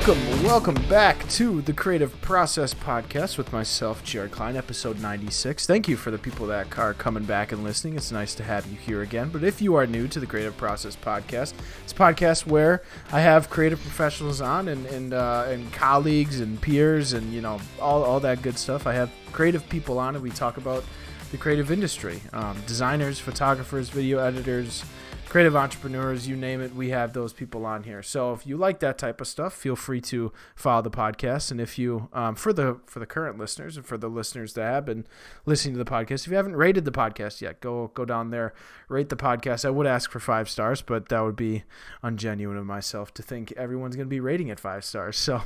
Welcome back to the Creative Process Podcast with myself, Jared Klein, episode 96. Thank you for the people that are coming back and listening. It's nice to have you here again. But if you are new to the Creative Process Podcast, it's a podcast where I have creative professionals on and colleagues and peers and, you know, all that good stuff. I have creative people on and we talk about the creative industry. Designers, photographers, video editors, creative entrepreneurs, you name it, we have those people on here. So if you like that type of stuff, feel free to follow the podcast. And if you, for the current listeners and for the listeners that have been listening to the podcast, if you haven't rated the podcast yet, go down there, rate the podcast. I would ask for 5 stars, but that would be ungenuine of myself to think everyone's going to be rating it 5 stars. So,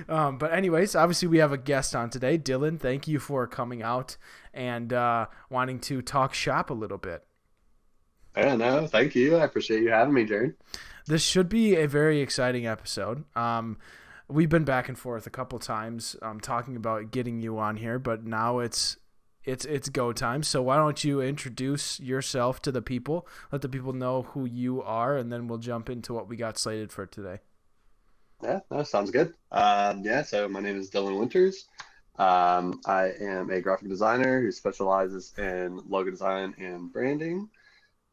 but anyways, obviously we have a guest on today, Dylan. Thank you for coming out and wanting to talk shop a little bit. Yeah, no, thank you. I appreciate you having me, Jared. This should be a very exciting episode. We've been back and forth a couple times talking about getting you on here, but now it's go time. So why don't you introduce yourself to the people, let the people know who you are, and then we'll jump into what we got slated for today. Yeah, that sounds good. So my name is Dylan Winters. I am a graphic designer who specializes in logo design and branding.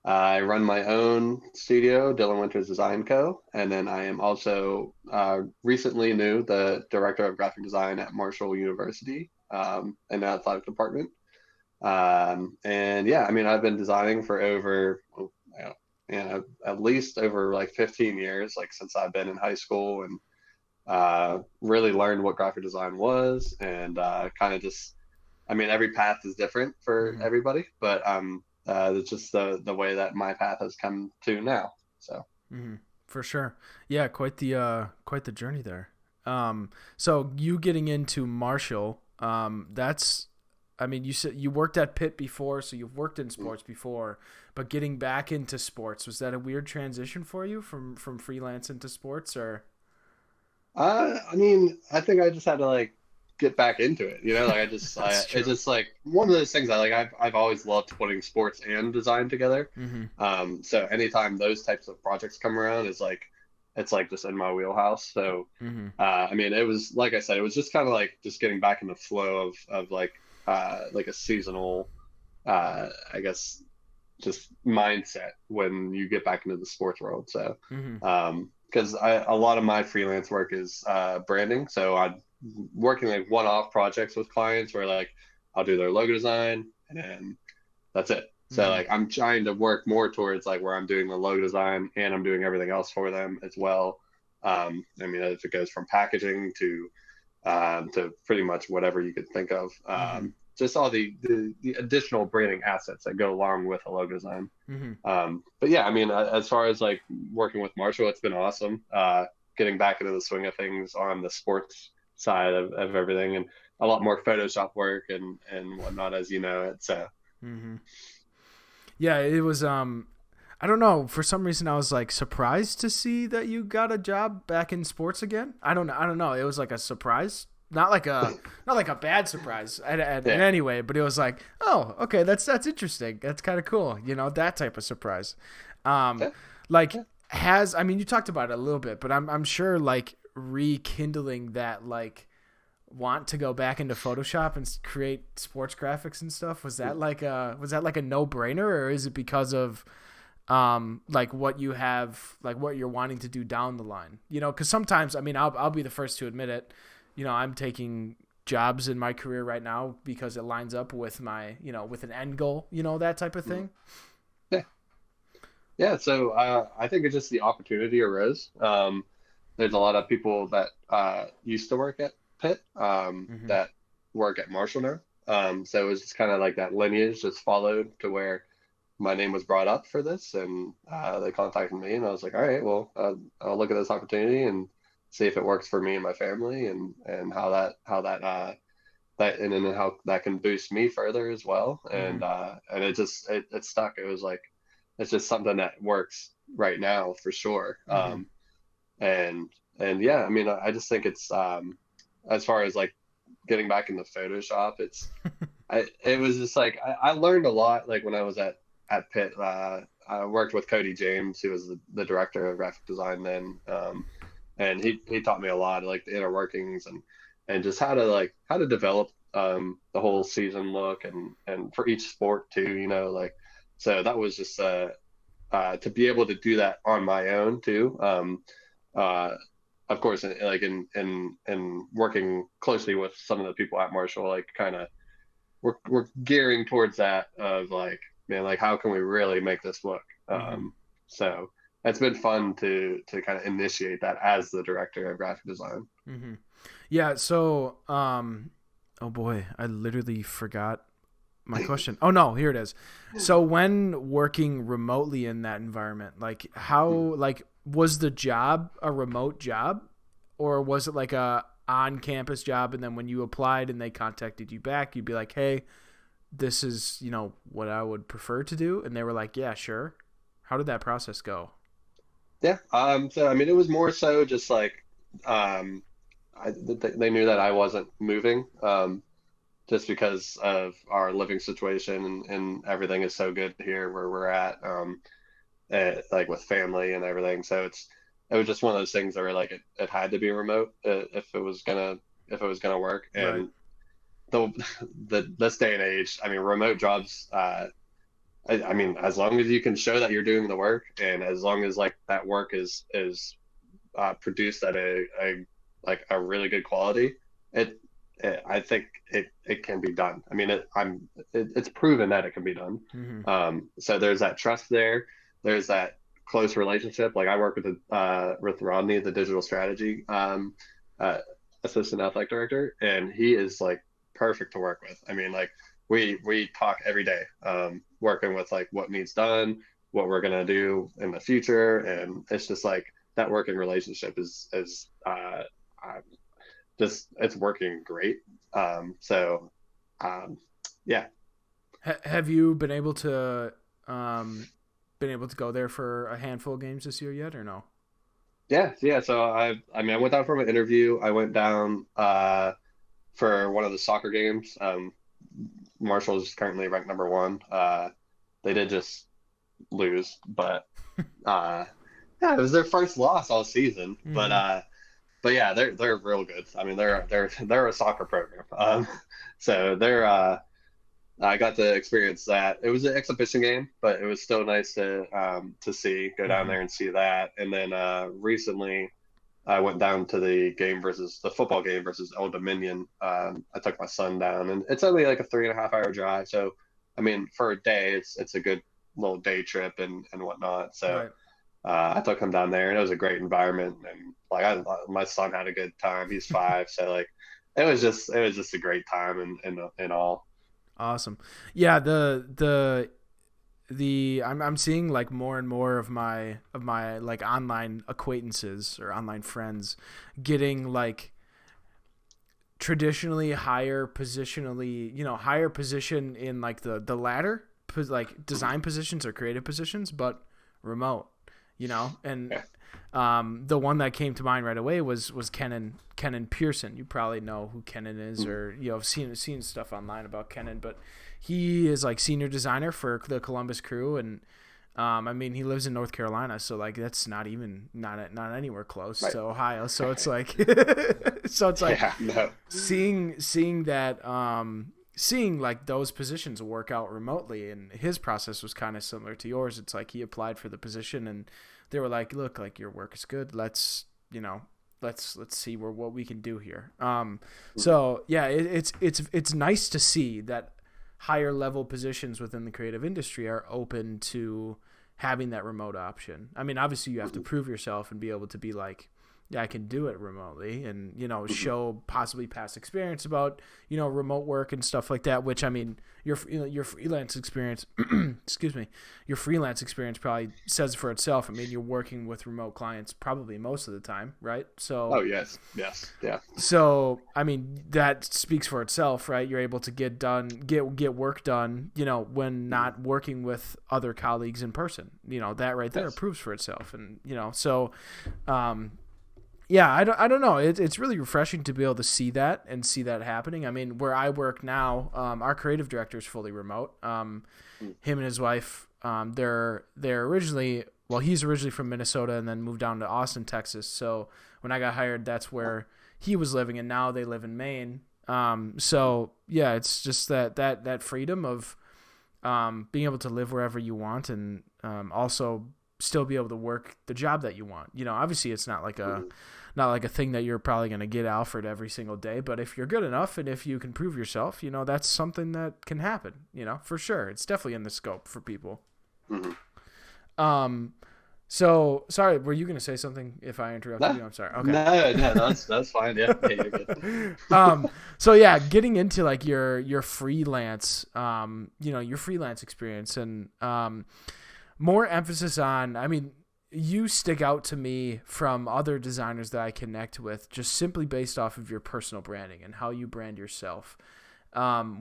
I run my own studio, Dylan Winters Design Co. And then I am also recently the director of graphic design at Marshall University in the athletic department. I've been designing for over, at least over like 15 years, like since I've been in high school, and really learned what graphic design was, and every path is different for everybody, but it's just the way that my path has come to now. So for sure, yeah, quite the journey there. So you getting into Marshall, you said you worked at Pitt before, so you've worked in sports before, but getting back into sports, was that a weird transition for you from freelance into sports, or? I think I just had to get back into it, it's just like one of those things I've always loved putting sports and design together. So anytime those types of projects come around, it's just in my wheelhouse. So it was, like I said, it was just kind of just getting back in the flow of a seasonal just mindset when you get back into the sports world. So because a lot of my freelance work is branding, so I'm working one-off projects with clients where I'll do their logo design and then that's it. So I'm trying to work more towards where I'm doing the logo design and I'm doing everything else for them as well. If it goes from packaging to pretty much whatever you could think of, just all the additional branding assets that go along with a logo design. But yeah, as far as working with Marshall, it's been awesome. Getting back into the swing of things on the sports side of everything, and a lot more Photoshop work and whatnot, as you know it. So yeah, it was I don't know, for some reason I was surprised to see that you got a job back in sports again. I don't know, it was a surprise, not like a bad surprise in any way, but it was oh, okay, that's interesting, that's kind of cool, that type of surprise. You talked about it a little bit, but I'm sure rekindling that want to go back into Photoshop and create sports graphics and stuff, was that a no-brainer, or is it because of what you have, what you're wanting to do down the line? Because sometimes I'll be the first to admit it, I'm taking jobs in my career right now because it lines up with my with an end goal, that type of thing. Yeah, so I think it's just the opportunity arose. There's a lot of people that used to work at Pitt that work at Marshall now. So it was just kind of that lineage just followed to where my name was brought up for this, and they contacted me, and I was like, all right, well, I'll look at this opportunity and see if it works for me and my family, and how that and then how that can boost me further as well. And it just it stuck. It was it's just something that works right now for sure. And yeah, I just think it's as far as getting back into Photoshop, it was just I learned a lot when I was at Pitt. I worked with Cody James, who was the director of graphic design then, and he taught me a lot, like the inner workings and just how to develop the whole season look and for each sport too, like so that was just to be able to do that on my own too. Uh, of course, in working closely with some of the people at Marshall, like kind of we're gearing towards that of like, man, like how can we really make this look? Mm-hmm. So it's been fun to kind of initiate that as the director of graphic design. Mm-hmm. Yeah. So, oh boy, I literally forgot my question. Oh no, here it is. So when working remotely in that environment, like how, like was the job a remote job, or was it like a on-campus job? And then when you applied and they contacted you back, you'd be like, hey, this is, what I would prefer to do. And they were like, yeah, sure. How did that process go? Yeah. So I mean, it was more so just like um, they knew that I wasn't moving, just because of our living situation and everything is so good here where we're at, like with family and everything. So it was just one of those things where like it had to be remote if it was gonna work. Right. And the this day and age, I mean, remote jobs. I mean, as long as you can show that you're doing the work, and as long as like that work is produced at a like a really good quality, it, I think it can be done. I mean, it's proven that it can be done. Mm-hmm. So there's that trust there. There's that close relationship. Like I work with Rodney, the digital strategy uh, assistant athletic director, and he is like perfect to work with. I mean, like we talk every day, working with like what needs done, what we're gonna do in the future, and it's just like that working relationship is just it's working great. So um, yeah, Have you been able to go there for a handful of games this year yet, or no? yeah. So I mean, I went down for an interview. I went down for one of the soccer games. Marshall is currently ranked number one. They did just lose, but uh, yeah, it was their first loss all season. Mm-hmm. But yeah, they're real good. I mean, they're a soccer program. So I got to experience that. It was an exhibition game, but it was still nice to see, go down Mm-hmm. there and see that. And then recently, I went down to the football game versus Old Dominion. I took my son down, and it's only like a 3.5 hour drive. So, I mean, for a day, it's a good little day trip and whatnot. So, Right. I took him down there, and it was a great environment. And like my son had a good time. He's 5, so like it was just a great time and all. Awesome. Yeah, the I'm seeing like more and more of my like online acquaintances or online friends getting like traditionally higher position in like the ladder, like design positions or creative positions, but remote, and Yeah. the one that came to mind right away was Kenan Pearson. You probably know who Kenan is, Mhm. or have seen stuff online about Kenan, but he is like senior designer for the Columbus Crew, and I mean, he lives in North Carolina, so like that's not anywhere close Right. to Ohio. So it's like, so it's like Yeah. No. seeing that, seeing like those positions work out remotely, and his process was kind of similar to yours. It's like he applied for the position, and they were like, "Look, like your work is good. Let's see what we can do here." Mhm. So yeah, it's nice to see that higher level positions within the creative industry are open to having that remote option. I mean, obviously you have to Mhm. prove yourself and be able to be like, yeah, I can do it remotely, and Mhm. show possibly past experience about remote work and stuff like that. Which I mean, your freelance experience, excuse me, your freelance experience probably says for itself. I mean, you're working with remote clients probably most of the time, right? Oh yes. Yes. Yeah. So I mean, that speaks for itself, right? You're able to get work done, when Mhm. not working with other colleagues in person. That right there Yes. proves for itself, and so, um, yeah, I don't know. It's really refreshing to be able to see that and see that happening. I mean, where I work now, our creative director is fully remote. Mhm. Him and his wife, they're originally, well, he's originally from Minnesota and then moved down to Austin, Texas. So when I got hired, that's where he was living, and now they live in Maine. So yeah, it's just that freedom of being able to live wherever you want, and also still be able to work the job that you want. Obviously it's not like a thing that you're probably going to get offered every single day, but if you're good enough and if you can prove yourself, that's something that can happen, for sure. It's definitely in the scope for people. So sorry, were you going to say something if I interrupted you? I'm sorry. Okay. No, that's fine. Yeah, you're good. So yeah, getting into like your freelance, your freelance experience, and more emphasis on, I mean, you stick out to me from other designers that I connect with just simply based off of your personal branding and how you brand yourself.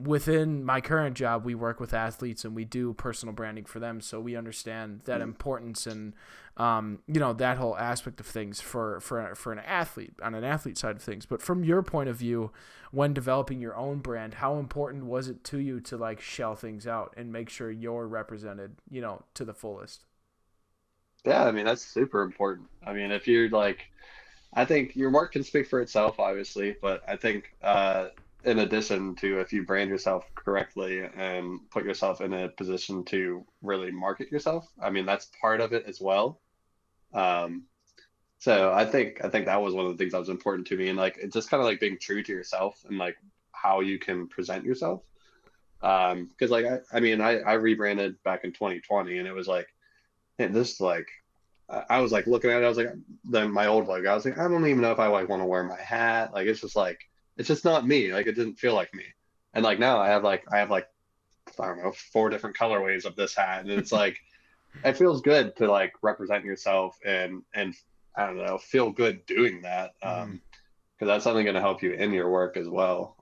Within my current job, we work with athletes and we do personal branding for them. So we understand that importance and, that whole aspect of things for an athlete, on an athlete side of things. But from your point of view, when developing your own brand, how important was it to you to like shell things out and make sure you're represented, to the fullest? Yeah, I mean, that's super important. I mean, if you're like, I think your work can speak for itself, obviously, but I think in addition to, if you brand yourself correctly and put yourself in a position to really market yourself, I mean, that's part of it as well. Um, so I think that was one of the things that was important to me, and like it's just kind of like being true to yourself and like how you can present yourself. Because like I mean, I rebranded back in 2020, and it was like, man, this like I was like looking at it, I was like, then my old logo, I was like, I don't even know if I like want to wear my hat. Like it's just like it's just not me. Like it didn't feel like me. And like now I have like I don't know, four different colorways of this hat, and it's like it feels good to like represent yourself and I don't know, feel good doing that. Because that's something going to help you in your work as well.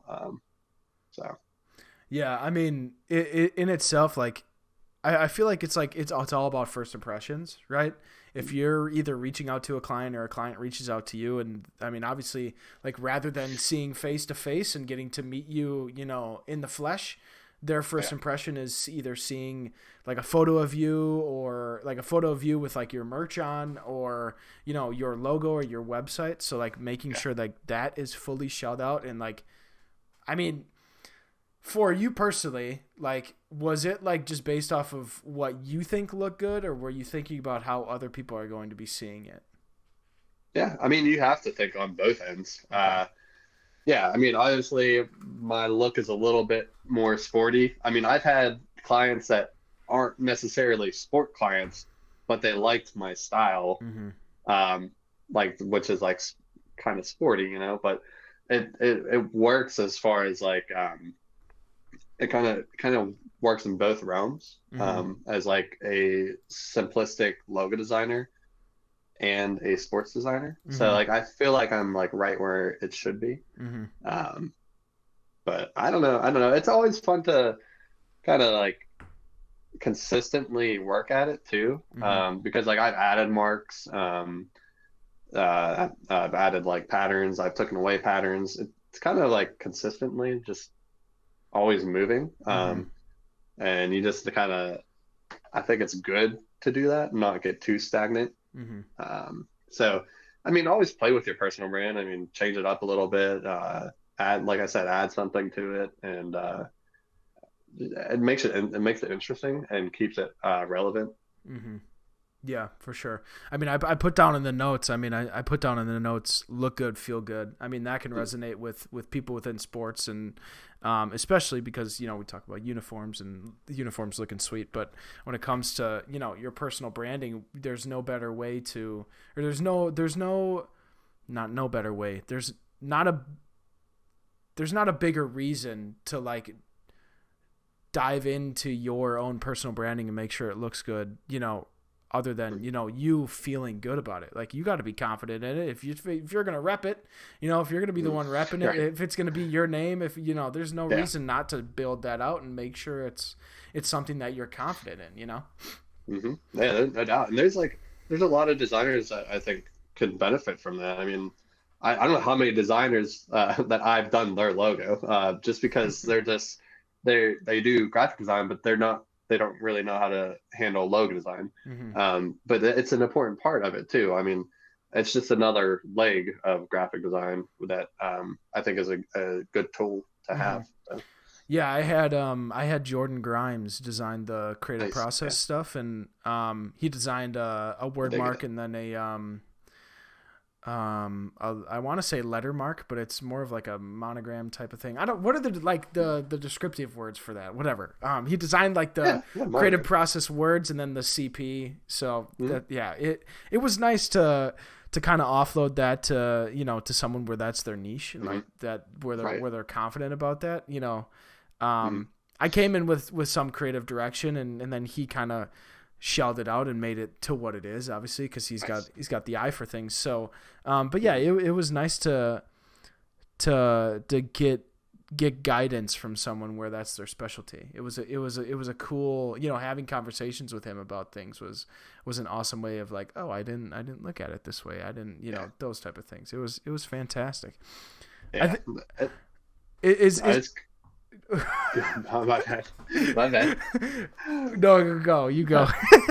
So Yeah, I mean, it in itself, like, I feel like it's all about first impressions, right? If you're either reaching out to a client or a client reaches out to you, and I mean, obviously, like rather than seeing face to face and getting to meet you, in the flesh, their first impression is either seeing like a photo of you or like a photo of you with like your merch on or, your logo or your website. So like making sure like that is fully shelled out. And like, I mean, for you personally, like, was it like just based off of what you think looked good, or were you thinking about how other people are going to be seeing it? yeah, I mean, you have to think on both ends. Okay. Yeah, I mean, obviously, my look is a little bit more sporty. I mean, I've had clients that aren't necessarily sport clients, but they liked my style, Mm-hmm. um, like which is like kind of sporty, But it works as far as like it kind of works in both realms, Mm-hmm. as like a simplistic logo designer and a sports designer. So Mm-hmm. like I feel like I'm like right where it should be. Mm-hmm. Um, but I don't know. I don't know. It's always fun to kind of like consistently work at it too. Mm-hmm. Because like I've added marks, I've added like patterns, I've taken away patterns. It's kind of like consistently just always moving. Mm-hmm. And you just kind of, I think it's good to do that, not get too stagnant. Mm-hmm. So, I mean, always play with your personal brand. I mean, change it up a little bit. Add, like I said, add something to it, and it makes it interesting and keeps it relevant. Mm-hmm. Yeah, for sure. I mean, I put down in the notes. I mean, I put down in the notes, look good, feel good. I mean, that can resonate with people within sports, and especially because we talk about uniforms and the uniforms looking sweet. But when it comes to your personal branding, there's no better way to, or not no better way. Not a there's not a bigger reason to like dive into your own personal branding and make sure it looks good. Other than you feeling good about it. Like you got to be confident in it. If you're gonna rep it, if you're gonna be the one repping it, Right. if it's gonna be your name, if there's no Yeah. reason not to build that out and make sure it's something that you're confident in. Yeah, no doubt. And there's a lot of designers that I think could benefit from that. I mean, I don't know how many designers that I've done their logo, just because they do graphic design, but they don't really know how to handle logo design. Mm-hmm. But it's an important part of it too. I mean, it's just another leg of graphic design that I think is a good tool to Hmm. have. So, Yeah, I had Jordan Grimes design the creative nice. process Yeah, stuff, and he designed a I word dig mark it. and then I want to say letter mark, but it's more of like a monogram type of thing. I don't. What are the like the descriptive words for that? Whatever. He designed like the Yeah, yeah, creative monogram. process words and then the CP. So Mhm. that yeah, it was nice to kind of offload that to to someone where that's their niche and like Hmm. that Right. where they're confident about that. Hmm. I came in with some creative direction and then he kind of shelled it out and made it to what it is, obviously, because Nice. he's got the eye for things. So, but yeah, it was nice to get guidance from someone where that's their specialty. It was a cool, having conversations with him about things was an awesome way of like, oh, I didn't look at it this way. I didn't, Yeah. those type of things. It was fantastic. I Yeah. think It, is it's oh, my bad. My bad. no, go, you All go.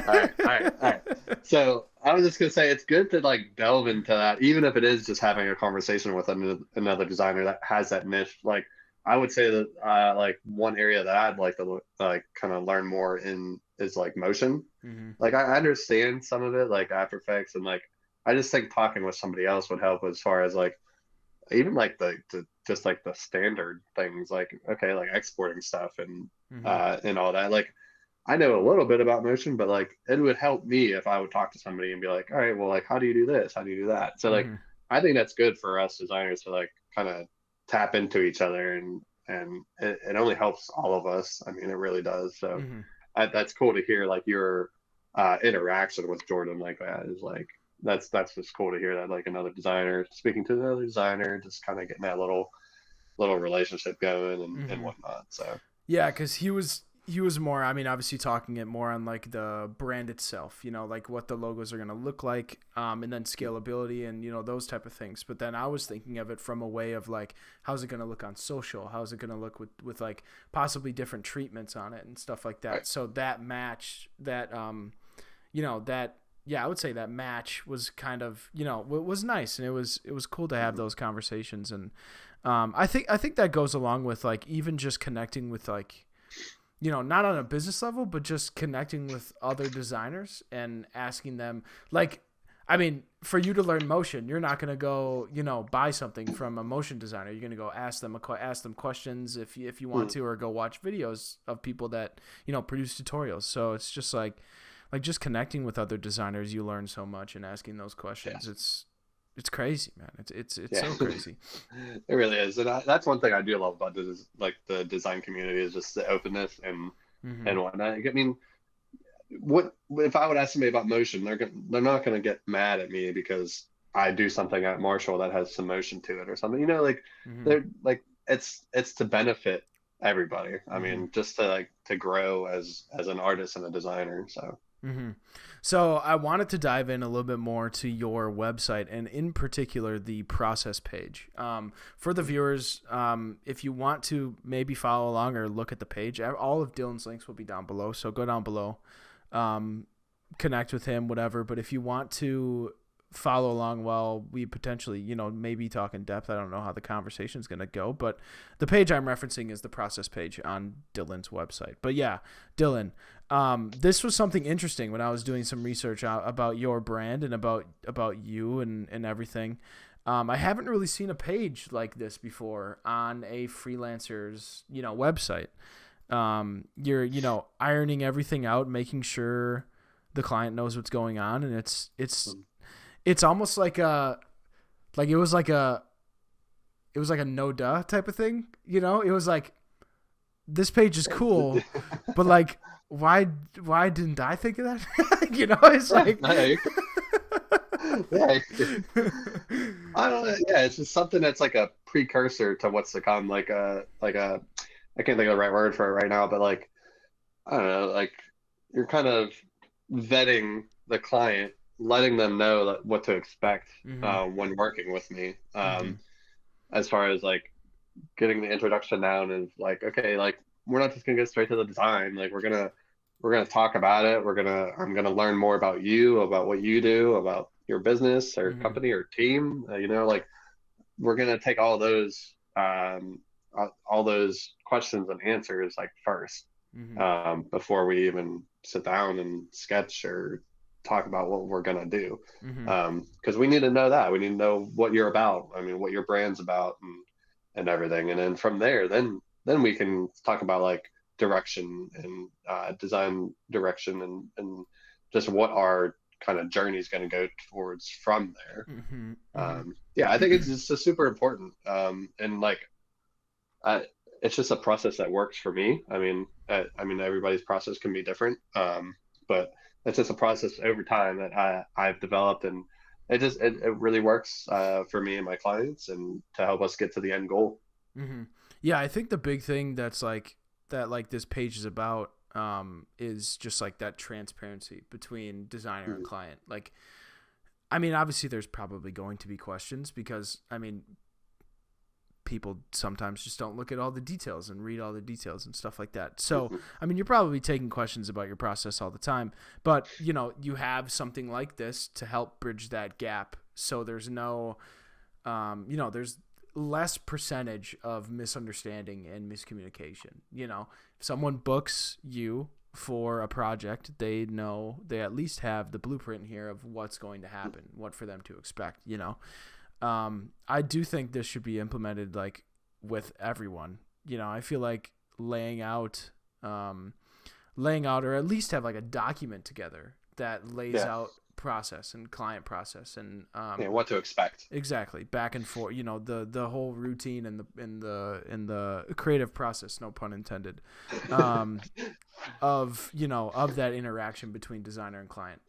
right, all right, all right. So I was just gonna say it's good to like delve into that, even if it is just having a conversation with another designer that has that niche. Like I would say that like one area that I'd like to like kind of learn more in is like motion. Hmm. Like I understand some of it, like After Effects, and like I just think talking with somebody else would help as far as like even like the just like the standard things, like okay, like exporting stuff Hmm. and all that. Like I know a little bit about motion, but like it would help me if I would talk to somebody and be like, all right, well, like how do you do this? How do you do that? So like Hmm. I think that's good for us designers to like kind of tap into each other and it only helps all of us. I mean, it really does. So Hmm. that's cool to hear like your interaction with Jordan like that is like that's just cool to hear that like another designer speaking to another designer, just kind of getting that little relationship going and Hmm. whatnot. So Yeah, because he was more. I mean, obviously talking it more on like the brand itself. Like what the logos are gonna look like, and then scalability and those type of things. But then I was thinking of it from a way of like, how's it gonna look on social? How's it gonna look with like possibly different treatments on it and stuff like right. that. So that match that that yeah, I would say that match was kind of was nice and it was cool to have Mhm. those conversations and I think that goes along with like even just connecting with like not on a business level, but just connecting with other designers and asking them like I mean, for you to learn motion, you're not gonna go, buy something from a motion designer. You're gonna go ask them questions if you want Mhm. to, or go watch videos of people that produce tutorials. So it's just like just connecting with other designers, you learn so much, and asking those Yeah. questions. It's crazy, man. It's Yeah, so crazy. it really is, and that's one thing I do love about like the design community is just the openness Hmm. and whatnot. I mean, what if I would ask somebody about motion? They're not gonna get mad at me because I do something at Marshall that has some motion to it or something. Like Hmm. they're like it's to benefit everybody. I Hmm. mean, just to like to grow as an artist and a designer. So Hmm. So I wanted to dive in a little bit more to your website and in particular the process page. For the viewers, if you want to maybe follow along or look at the page, all of Dylan's links will be down below. So go down below, um, connect with him, whatever. But if you want to follow along while we potentially, maybe talk in depth, I don't know how the conversation is going to go. But the page I'm referencing is the process page on Dylan's website. But yeah, Dylan, this was something interesting when I was doing some research about your brand and about you and everything. I haven't really seen a page like this before on a freelancer's website. You're ironing everything out, making sure the client knows what's going on, and it's almost like a like it was like a no duh type of thing. It was like this page is cool, but like why didn't I think of that? It's yeah, like yeah. I don't know. Yeah, it's just something that's like a precursor to what's to come. Like a I can't think of the right word for it right now, but like I don't know, like you're kind of vetting the client, letting them know that what to expect Mhm. when working with me. Mhm. As far as like getting the introduction down is like, okay, like we're not just gonna get straight to the design. Like we're gonna talk about it. I'm gonna learn more about you, about what you do, about your business or Mm-hmm. company or team. Like we're gonna take all those questions and answers like first, Mm-hmm. before we even sit down and sketch or talk about what we're gonna do. Mm-hmm. Because we need to know that. We need to know what you're about. I mean, what your brand's about, and everything. And then from there, then we can talk about like direction and design direction, and just what our kind of journey is going to go towards from there. Mm-hmm. Mm-hmm. Yeah, I think it's just super important. And like, it's just a process that works for me. I mean, everybody's process can be different, but it's just a process over time that I've developed, and it really works for me and my clients, and to help us get to the end goal. Mm-hmm. Yeah, I think the big thing like this page is about is just like that transparency between designer and Mhm. client. Like, I mean, obviously there's probably going to be questions because I mean, people sometimes just don't look at all the details and read all the details and stuff like that. So, Mhm. I mean, you're probably taking questions about your process all the time, but you have something like this to help bridge that gap. So there's no, there's less percentage of misunderstanding and miscommunication. If someone books you for a project, they know they at least have the blueprint here of what's going to happen, what for them to expect. I do think this should be implemented like with everyone. I feel like laying out or at least have like a document together that lays Yeah, out process and client process and yeah, what to expect. exactly back and forth. The whole routine and the creative process, no pun intended, um, of that interaction between designer and client.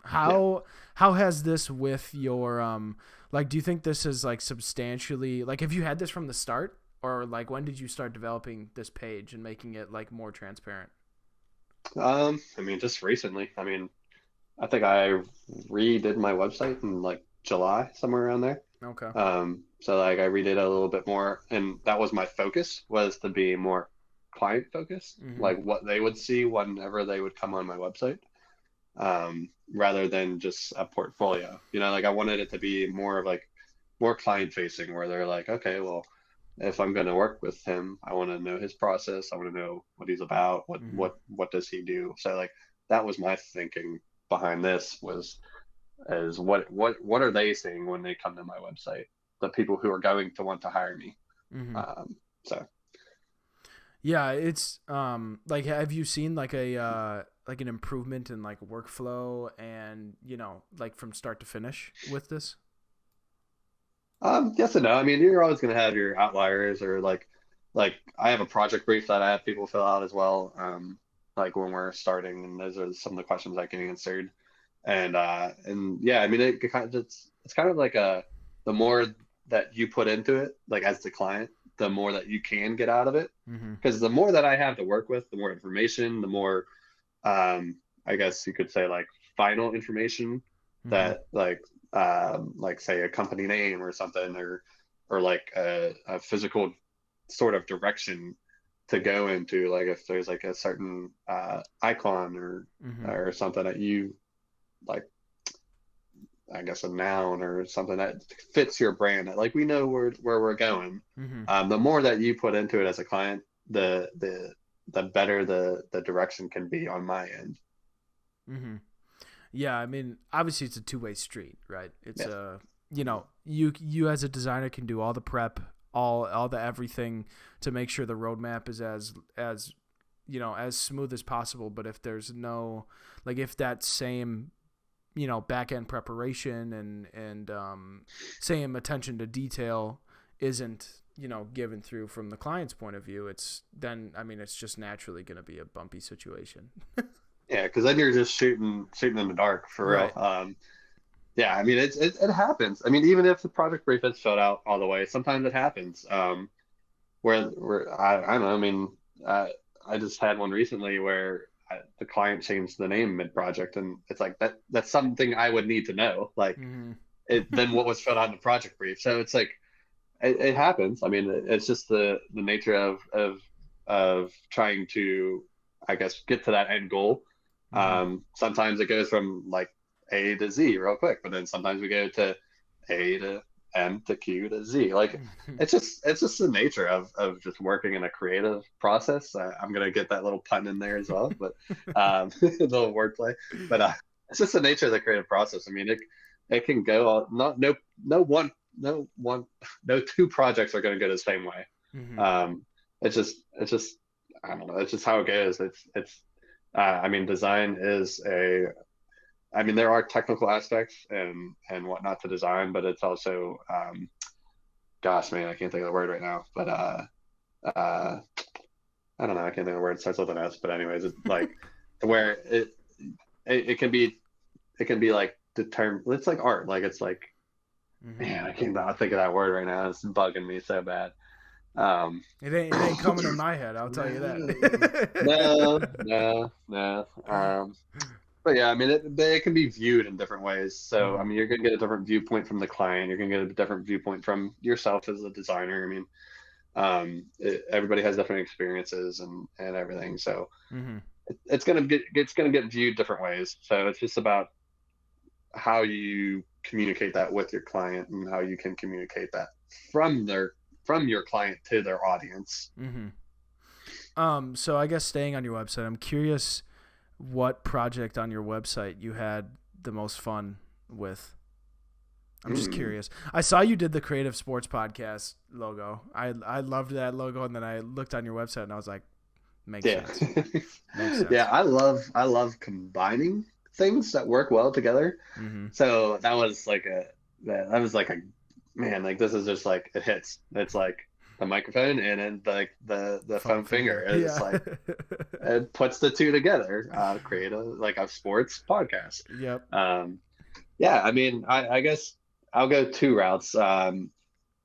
Yeah. How has this with your like, do you think this is like substantially, like, have you had this from the start, or like when did you start developing this page and making it like more transparent? I mean, just recently. I mean, I think I redid my website in like July, somewhere around there. Okay. So like I redid it a little bit more, and that was my focus, was to be more client focused, Mhm. like what they would see whenever they would come on my website, rather than just a portfolio. Like I wanted it to be more of like more client facing, where they're like, okay, well, if I'm going to work with him, I want to know his process. I want to know what he's about. What Mhm. what what does he do? So like that was my thinking behind this, was is what are they seeing when they come to my website? The people who are going to want to hire me. Mhm. So Yeah, it's like, have you seen like a like an improvement in like workflow and like from start to finish with this? yes and no. I mean, you're always going to have your outliers, or like I have a project brief that I have people fill out as well. Like when we're starting, and those are some of the questions I can answer. And yeah, I mean, it's kind of like the more that you put into it, like as the client, the more that you can get out of it. Mhm. Because the more that I have to work with, the more information, the more, I guess you could say, like final information, Mhm. that like say a company name or something, or like a physical sort of direction to go into, like if there's like a certain icon, Mhm. or something that you like, I guess a noun or something that fits your brand, that like we know where we're going. Mhm. The more that you put into it as a client, the better the direction can be on my end. Mhm. Yeah, I mean, obviously it's a two-way street, right? It's Yes. a you as a designer can do all the prep, all the everything to make sure the roadmap is as as smooth as possible. But if there's no, like, if that same back end preparation and same attention to detail isn't given through from the client's point of view, it's then, I mean, it's just naturally going to be a bumpy situation. Yeah, because then you're just shooting in the dark for real. Right. Yeah, I mean it happens. I mean, even if the project brief is filled out all the way, sometimes it happens. Where I don't know. I mean, uh, I just had one recently where the client changed the name mid project, and it's like that's something I would need to know. Like Mm-hmm. then what was filled out in the project brief. So it's like it happens. I mean, it's just the nature of trying to, I guess, get to that end goal. Mm-hmm. Sometimes it goes from like A to Z real quick, but then sometimes we go to A to M to Q to Z. Like it's just the nature of just working in a creative process. I'm gonna get that little pun in there as well, but a little wordplay. But it's just the nature of the creative process. I mean, it can go all, not no one no two projects are going to go the same way. It's just I don't know. It's just how it goes. It's I mean, design is I mean, there are technical aspects and whatnot to design, but it's also gosh, man, I can't think of the word right now. But I don't know. I can't think of the word. It starts with an S. But anyways, it's like where it can be like determined. It's like art. Like it's like man, I can't think of that word right now. It's bugging me so bad. It ain't coming in my head. I'll tell you that. No. But yeah, I mean, it can be viewed in different ways. So I mean, you're gonna get a different viewpoint from the client. You're gonna get a different viewpoint from yourself as a designer. I mean, everybody has different experiences and everything. So it's gonna get viewed different ways. So it's just about how you communicate that with your client and how you can communicate that from your client to their audience. So I guess staying on your website, I'm curious what project on your website you had the most fun with. I'm just curious. I saw you did the Creative Sports Podcast logo. I loved that logo, and then I looked on your website and I was like, makes sense. Makes sense. Yeah, I love combining things that work well together. So that was like a man, like this is just like it hits. It's like the microphone and then like the foam finger. It's like it puts the two together. Create a sports podcast. Yep. Yeah, I mean, I guess I'll go two routes.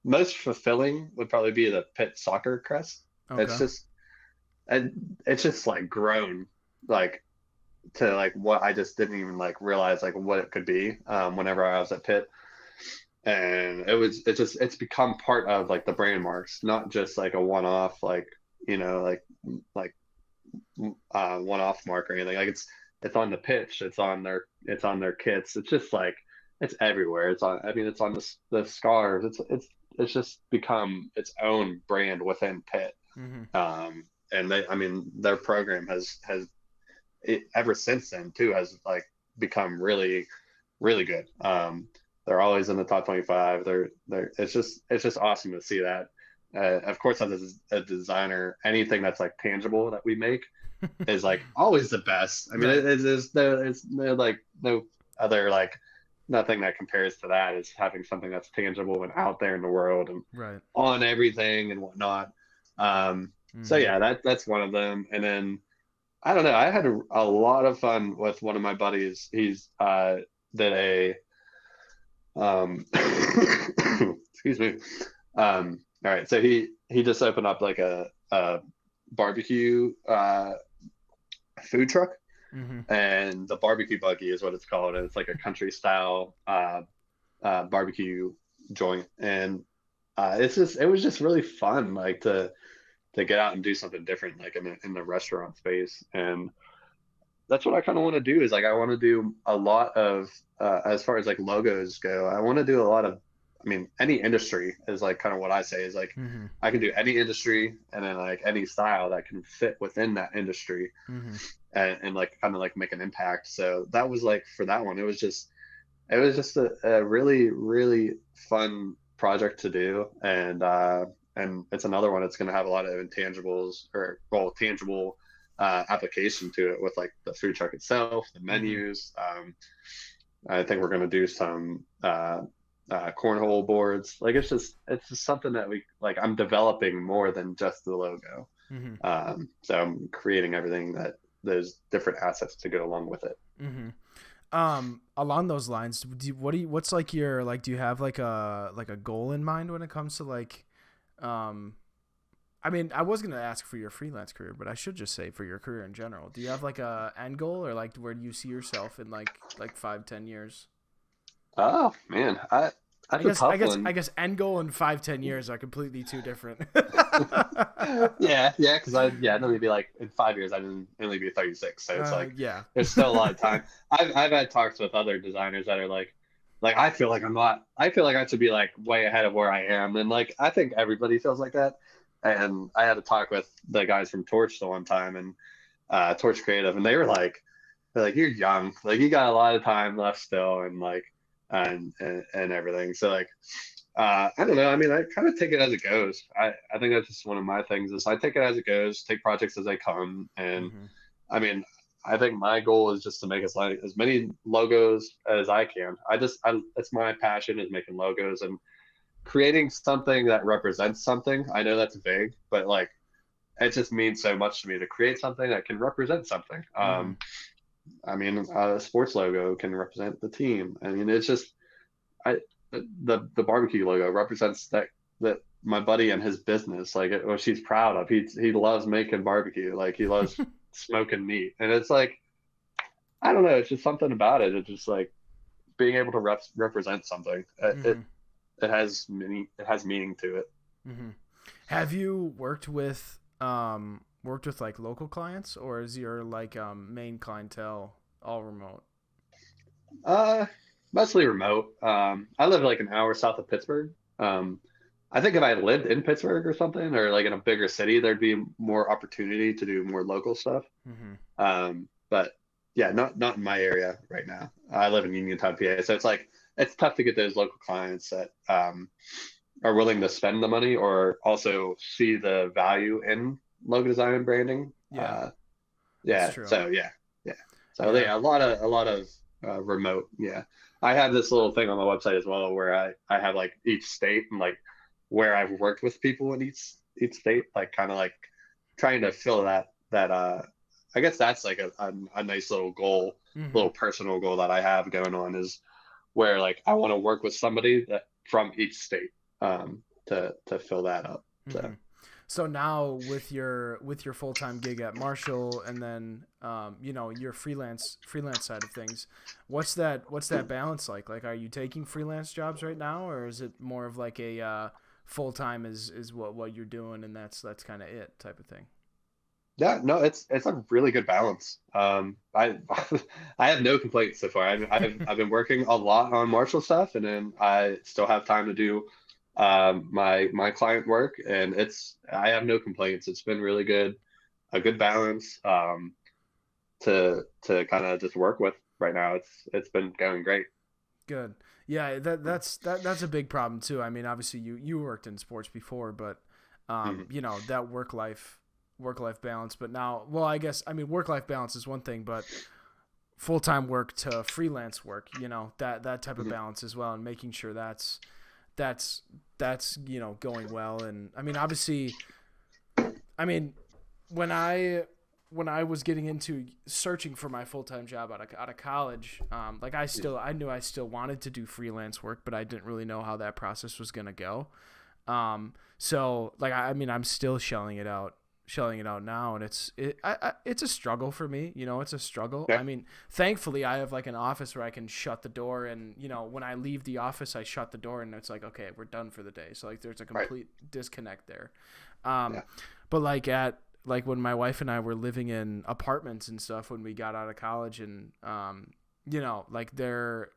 Most fulfilling would probably be the Pitt soccer crest. Okay. It's just like grown like to like what I just didn't even like realize like what it could be whenever I was at Pitt. And it's become part of like the brand marks, not just like a one-off like one-off mark or anything. Like it's on the pitch, it's on their kits. It's just like it's everywhere. It's on the scarves. It's just become its own brand within Pitt. And their program has ever since then too has like become really, really good. They're always in the top 25. It's just awesome to see that. Of course, as a designer, anything that's like tangible that we make is like always the best. I mean, it's like no other like nothing that compares to that is having something that's tangible and out there in the world and on everything and whatnot. So yeah, that's one of them. And then I don't know. I had a lot of fun with one of my buddies. He's did a excuse me. All right, so he just opened up like a barbecue food truck, and the barbecue buggy is what it's called, and it's like a country style barbecue joint, and it was just really fun, like to get out and do something different, like in the restaurant space. And that's what I kind of want to do is like I want to do a lot of as far as like logos go. I want to do a lot of, I mean, any industry is like kind of what I say is like I can do any industry and then like any style that can fit within that industry and like kind of like make an impact. So that was like for that one, it was just a really, really fun project to do. And it's another one that's going to have a lot of intangibles tangible application to it with like the food truck itself, the menus. I think we're going to do some cornhole boards. Like it's just something that we like. I'm developing more than just the logo. So I'm creating everything that there's different assets to go along with it. Along those lines, what's like your like? Do you have like a goal in mind when it comes to like? I mean, I was going to ask for your freelance career, but I should just say for your career in general. Do you have like a end goal or like where do you see yourself in like 5-10 years? Oh man, That's a tough one. I guess end goal in 5-10 years are completely two different. Yeah, yeah, because I'd only be like in 5 years I'd only be 36, so it's like Yeah. there's still a lot of time. I've had talks with other designers that are like I feel like I'm not. I feel like I should be like way ahead of where I am, and like I think everybody feels like that. And I had a talk with the guys from Torch the one time, and Torch Creative, and they're like you're young, like you got a lot of time left still, and like and everything. So like I don't know. I mean, I kind of take it as it goes. I think that's just one of my things is I take it as it goes, take projects as they come. And I mean, I think my goal is just to make as many logos as I can. It's my passion is making logos and creating something that represents something. I know that's vague, but like, it just means so much to me to create something that can represent something. I mean, a sports logo can represent the team. I mean, it's just, the barbecue logo represents that my buddy and his business, like what she's proud of. He loves making barbecue, like he loves smoking meat, and it's like I don't know, it's just something about it. It's just like being able to represent something. It has meaning to it. Have you worked with like local clients, or is your like main clientele all remote? Mostly remote. I live like an hour south of Pittsburgh. I think if I lived in Pittsburgh or something, or like in a bigger city, there'd be more opportunity to do more local stuff. But yeah, not in my area right now. I live in Uniontown, PA, so it's like it's tough to get those local clients that are willing to spend the money or also see the value in logo design and branding. Yeah, yeah. So yeah. So yeah, a lot of remote. Yeah, I have this little thing on my website as well where I have like each state and like where I've worked with people in each state, like kind of like trying to fill that I guess that's like a nice little goal, little personal goal that I have going on is where like I want to work with somebody that from each state to fill that up. So now with your full-time gig at Marshall and then your freelance side of things, what's that balance like? Like, are you taking freelance jobs right now, or is it more of like a full-time is what you're doing and that's kind of it type of thing? Yeah, no, it's a really good balance. I I have no complaints so far. I've been working a lot on Marshall stuff, and then I still have time to do my client work, and I have no complaints. It's been really good, a good balance to kind of just work with right now. It's been going great. Good. Yeah, that's a big problem too. I mean, obviously you worked in sports before, but that work life balance. But now, well, I guess work life balance is one thing, but full time work to freelance work, that type of balance as well, and making sure that's going well. And I mean, obviously, when I was getting into searching for my full-time job out of college, like I knew I still wanted to do freelance work, but I didn't really know how that process was going to go. So like, I'm still shelling it out now, and it's a struggle for me. It's a struggle. Yeah. I mean, thankfully I have like an office where I can shut the door, and when I leave the office, I shut the door, and it's like, okay, we're done for the day. So like, there's a complete disconnect there. But like when my wife and I were living in apartments and stuff when we got out of college, and like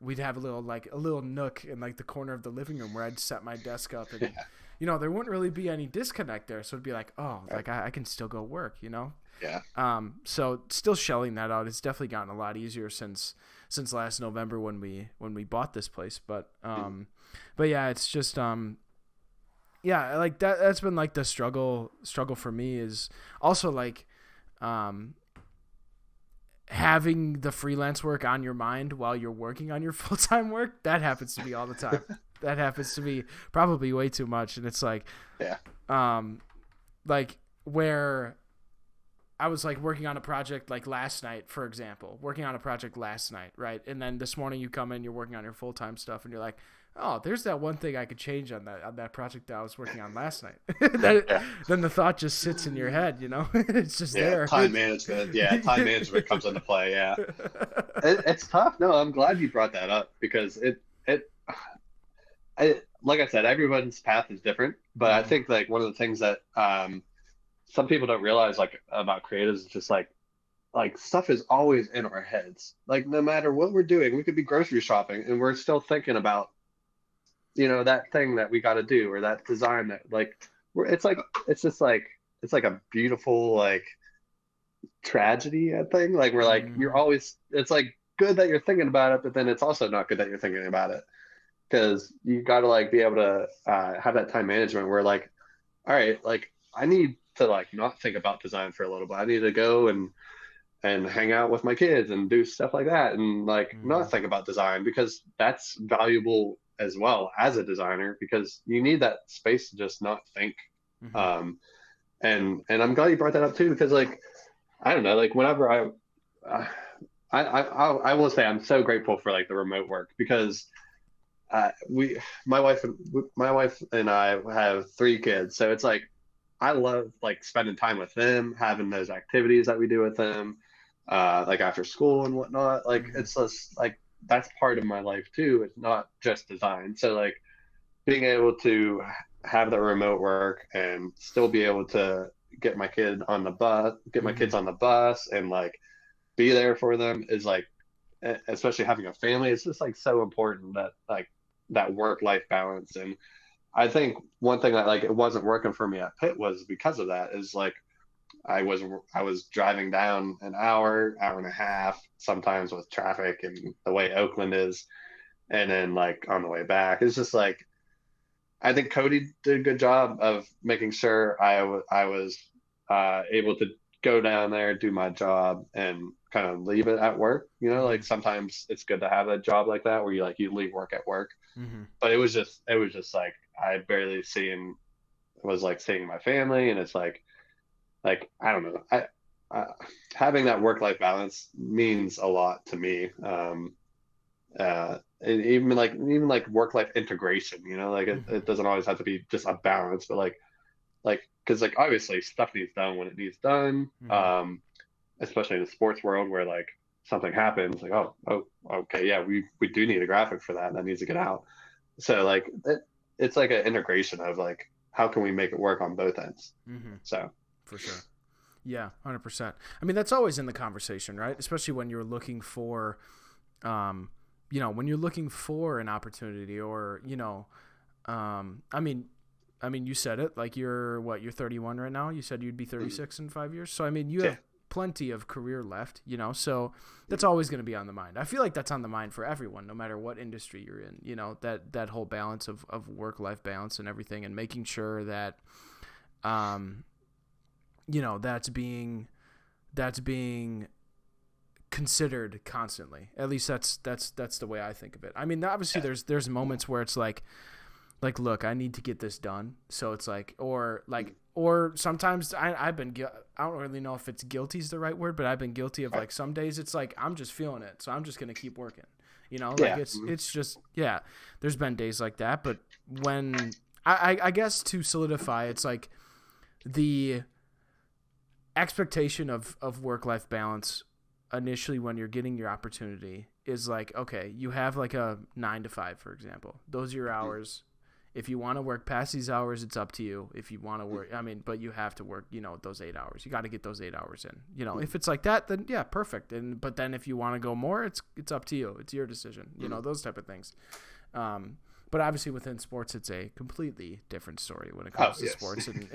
we'd have a little nook in like the corner of the living room where I'd set my desk up, and there wouldn't really be any disconnect there. So it'd be like, oh, like I can still go work, Yeah. So still shelling that out. It's definitely gotten a lot easier since last November when we bought this place. But yeah, it's just, yeah, like that's been like the struggle for me is also like, having the freelance work on your mind while you're working on your full-time work. That happens to me all the time. That happens to me probably way too much. And it's like, like where I was like working on a project like last night, for example, right? And then this morning you come in, you're working on your full-time stuff, and you're like, oh, there's that one thing I could change on that project that I was working on last night. Then the thought just sits in your head, it's just there. Time management. Yeah. Time management comes into play. Yeah. It's tough. No, I'm glad you brought that up because like I said, everyone's path is different, but I Hmm. think like one of the things that some people don't realize like about creatives is just like stuff is always in our heads. Like no matter what we're doing, we could be grocery shopping and we're still thinking about, that thing that we got to do or that design that like it's like it's just like it's like a beautiful like tragedy thing. Like we're like you're Hmm. always it's like good that you're thinking about it, but then it's also not good that you're thinking about it because you got to like be able to have that time management where like all right, like I need to like not think about design for a little bit. I need to go and hang out with my kids and do stuff like that and like not Hmm. think about design because that's valuable as well as a designer because you need that space to just not think. Hmm. Um, and I'm glad you brought that up too because like I don't know like whenever uh, I will say I'm so grateful for like the remote work because we my wife and I have 3 kids so it's like I love like spending time with them, having those activities that we do with them, like after school and whatnot. Like Hmm. it's just like that's part of my life too. It's not just design. So like being able to have the remote work and still be able to get my Hmm. kids on the bus and like be there for them is like, especially having a family, it's just like so important that like that work life balance and I think one thing that like it wasn't working for me at Pitt was because of that is like I was driving down an hour and a half sometimes with traffic and the way Oakland is and then like on the way back it's just like I think Cody did a good job of making sure I was able to go down there do my job and kind of leave it at work Hmm. like sometimes it's good to have a job like that where you leave work at work Hmm. but it was just like I barely seen was like seeing my family and it's like I don't know I having that work life balance means a lot to me and even like work life integration like it Hmm. doesn't always have to be just a balance but like because like obviously stuff needs done when it needs done Hmm. especially in the sports world where like something happens like oh okay yeah we do need a graphic for that needs to get out so like it's like an integration of like how can we make it work on both ends. Hmm. So For sure. Yeah, 100%. I mean, that's always in the conversation, right? Especially when you're looking for, um, when you're looking for an opportunity, or I mean, you said it. Like you're 31 right now. You said you'd be mhm. 36 in 5 years. So I mean, you Yeah. have plenty of career left. So that's Mhm. always going to be on the mind. I feel like that's on the mind for everyone, no matter what industry you're in. That whole balance of work life balance and everything, and making sure that, um, that's being considered constantly. At least that's the way I think of it. I mean, obviously Yeah. there's moments where it's like look, I need to get this done. So it's like Mhm. or sometimes I've been I don't really know if it's guilty is the right word, but I've been guilty of Right. like some days it's like I'm just feeling it, so I'm just gonna keep working. Like Yeah. it's just yeah. There's been days like that, but when I guess to solidify, it's like the expectation of work life balance initially when you're getting your opportunity is like, okay, you have like a 9 to 5, for example. Those are your Mhm. hours. If you want to work past these hours, it's up to you. If you want to Mhm. work, I mean, but you have to work, those 8 hours. You got to get those 8 hours in. Mhm. If it's like that, then yeah, perfect. But then if you want to go more, it's up to you. It's your decision. Mhm. Those type of things. Um, but obviously within sports, it's a completely different story when it Oh comes to yes. sports. And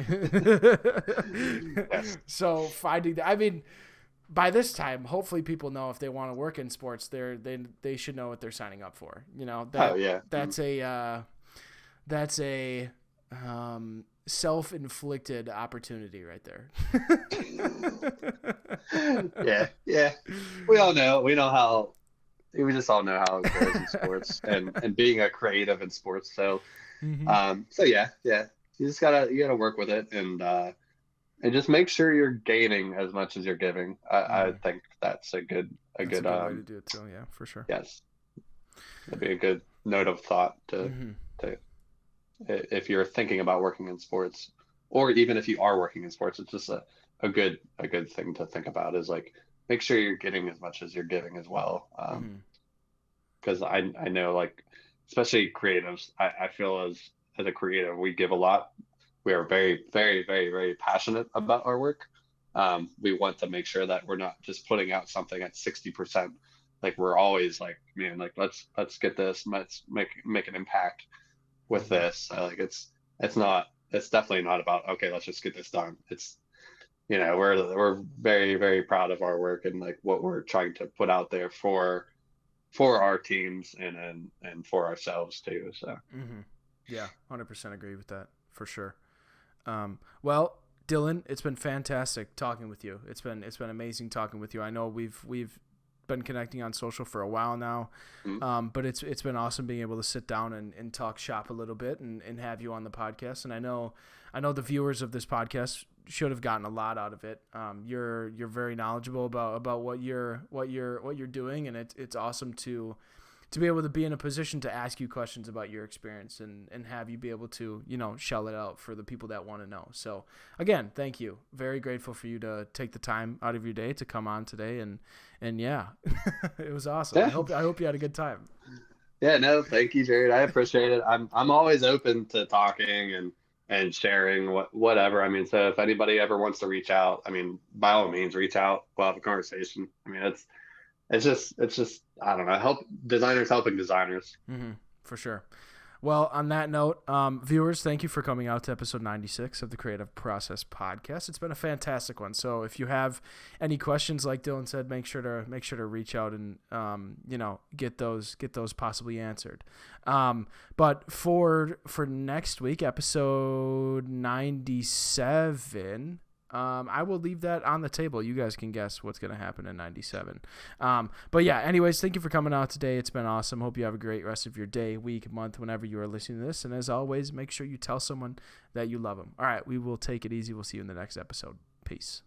Yes. so finding that, I mean, by this time, hopefully people know if they want to work in sports, they should know what they're signing up for. Oh yeah. That's a self-inflicted opportunity right there. Yeah. Yeah. We all know. We know how. We just all know how it goes in sports and being a creative in sports. So Hmm. so yeah, yeah. You gotta work with it and just make sure you're gaining as much as you're giving. I Hmm. think that's a That's a good good way to do it too. Yeah, for sure. yes, that'd be a good note of thought Hmm. to if you're thinking about working in sports, or even if you are working in sports, it's just a good thing to think about is like make sure you're getting as much as you're giving as well. Hmm. Because I know like especially creatives, I feel as a creative, we give a lot. We are very, very, very, very passionate about our work. We want to make sure that we're not just putting out something at 60%. Like we're always like, man, like let's get this, let's make an impact with Mhm. this. Like it's definitely not about, okay, let's just get this done. It's, we're very, very proud of our work and like what we're trying to put out there for our teams and for ourselves too. So Mm-hmm. Yeah, 100% agree with that for sure. Well, Dylan, it's been fantastic talking with you. It's been amazing talking with you. I know we've been connecting on social for a while now, mm, but it's been awesome being able to sit down and talk shop a little bit and have you on the podcast. And I know the viewers of this podcast should have gotten a lot out of it. You're very knowledgeable about what you're doing, and it's awesome to be able to be in a position to ask you questions about your experience and have you be able to, shell it out for the people that want to know. So again, thank you. Very grateful for you to take the time out of your day to come on today. And yeah, it was awesome. yeah, I hope you had a good time. yeah, no, thank you, Jared. I appreciate it. I'm always open to talking and sharing whatever. I mean, so if anybody ever wants to reach out, I mean, by all means, reach out. We'll have a conversation. I mean, it's just I don't know, help designers helping designers. Mm-hmm, for sure. Well, on that note, viewers, thank you for coming out to episode 96 of the Creative Process Podcast. It's been a fantastic one. So if you have any questions, like Dylan said, make sure to reach out and get those possibly answered. But for next week, episode 97. I will leave that on the table. You guys can guess what's going to happen in 97. But yeah, anyways, thank you for coming out today. It's been awesome. Hope you have a great rest of your day, week, month, whenever you are listening to this. And as always, make sure you tell someone that you love them. All right, we will take it easy. We'll see you in the next episode. Peace.